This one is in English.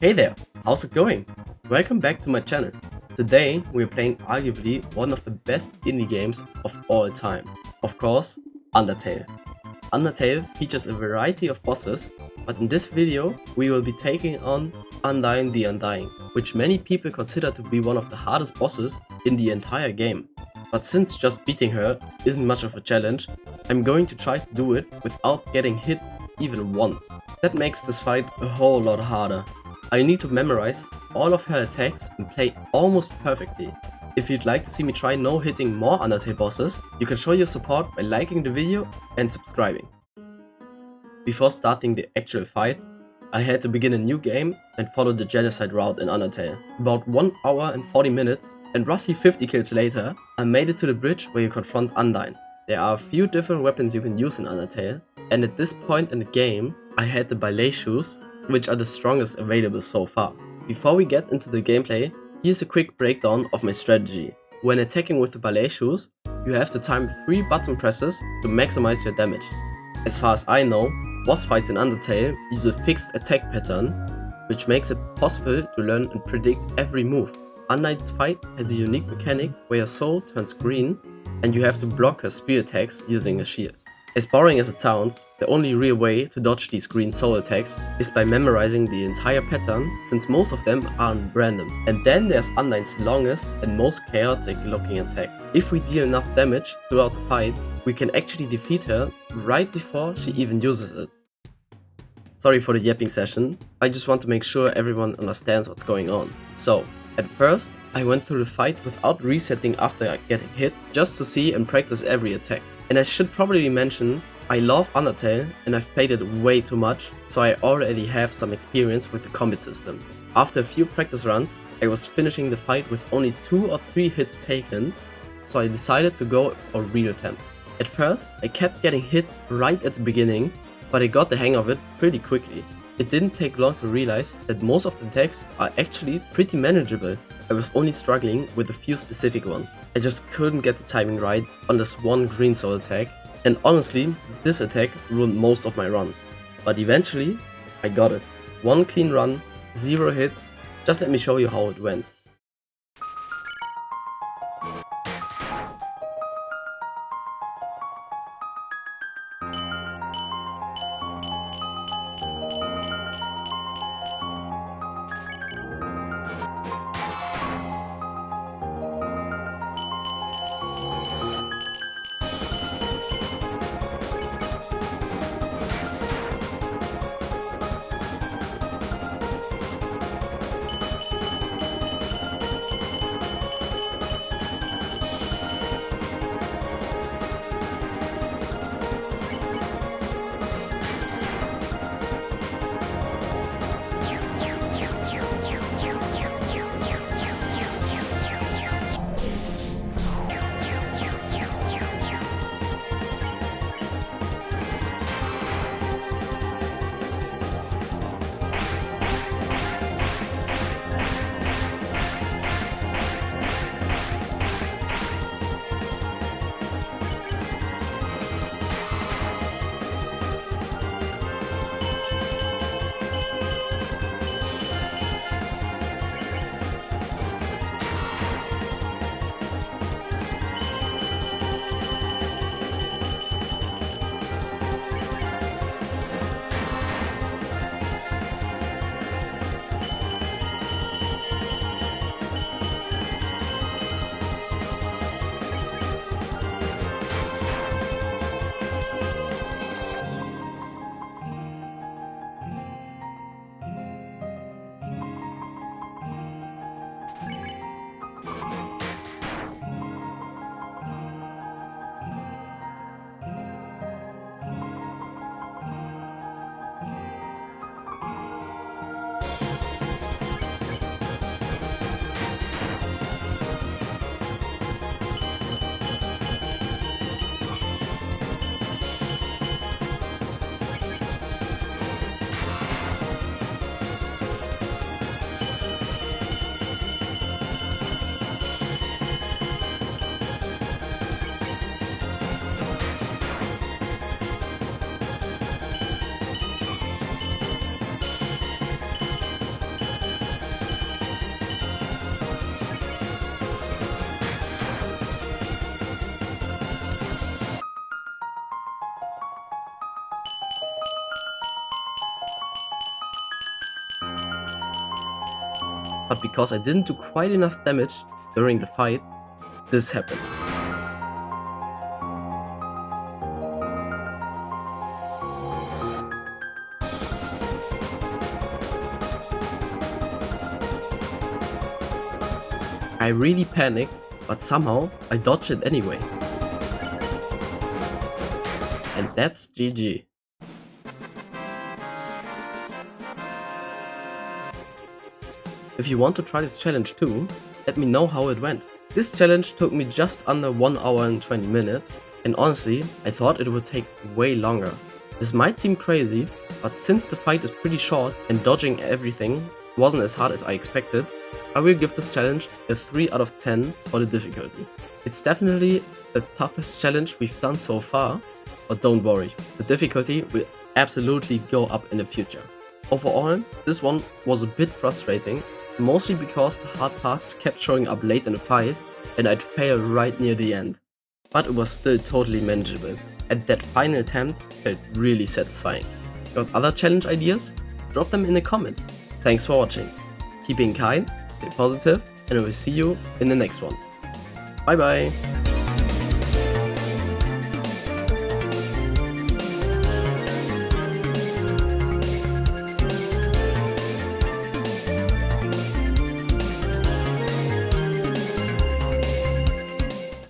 Hey there, how's it going? Welcome back to my channel. Today we're playing arguably one of the best indie games of all time. Of course, Undertale. Undertale features a variety of bosses, but in this video we will be taking on Undyne the Undying, which many people consider to be one of the hardest bosses in the entire game. But since just beating her isn't much of a challenge, I'm going to try to do it without getting hit even once. That makes this fight a whole lot harder. I need to memorize all of her attacks and play almost perfectly. If you'd like to see me try no-hitting more Undertale bosses, you can show your support by liking the video and subscribing. Before starting the actual fight, I had to begin a new game and follow the genocide route in Undertale. About 1 hour and 40 minutes and roughly 50 kills later, I made it to the bridge where you confront Undyne. There are a few different weapons you can use in Undertale, and at this point in the game, I had the ballet shoes, which are the strongest available so far. Before we get into the gameplay, here's a quick breakdown of my strategy. When attacking with the ballet shoes, you have to time 3 button presses to maximize your damage. As far as I know, boss fights in Undertale use a fixed attack pattern, which makes it possible to learn and predict every move. Undyne's fight has a unique mechanic where your soul turns green and you have to block her spear attacks using a shield. As boring as it sounds, the only real way to dodge these green soul attacks is by memorizing the entire pattern, since most of them aren't random. And then there's Undyne's longest and most chaotic looking attack. If we deal enough damage throughout the fight, we can actually defeat her right before she even uses it. Sorry for the yapping session, I just want to make sure everyone understands what's going on. So, at first, I went through the fight without resetting after getting hit, just to see and practice every attack. And I should probably mention, I love Undertale and I've played it way too much, so I already have some experience with the combat system. After a few practice runs, I was finishing the fight with only 2 or 3 hits taken, so I decided to go for real attempts. At first, I kept getting hit right at the beginning, but I got the hang of it pretty quickly. It didn't take long to realize that most of the attacks are actually pretty manageable. I was only struggling with a few specific ones. I just couldn't get the timing right on this one green soul attack, and honestly, this attack ruined most of my runs. But eventually, I got it. 1 clean run, 0 hits, just let me show you how it went. but because I didn't do quite enough damage during the fight, this happened. I really panicked, but somehow I dodged it anyway. And that's GG. If you want to try this challenge too, let me know how it went. This challenge took me just under 1 hour and 20 minutes, and honestly, I thought it would take way longer. This might seem crazy, but since the fight is pretty short and dodging everything wasn't as hard as I expected, I will give this challenge a 3 out of 10 for the difficulty. It's definitely the toughest challenge we've done so far, but don't worry, the difficulty will absolutely go up in the future. Overall, this one was a bit frustrating, mostly because the hard parts kept showing up late in the fight and I'd fail right near the end. But it was still totally manageable, and that final attempt felt really satisfying. Got other challenge ideas? Drop them in the comments. Thanks for watching. Keep being kind, stay positive, and I will see you in the next one. Bye bye!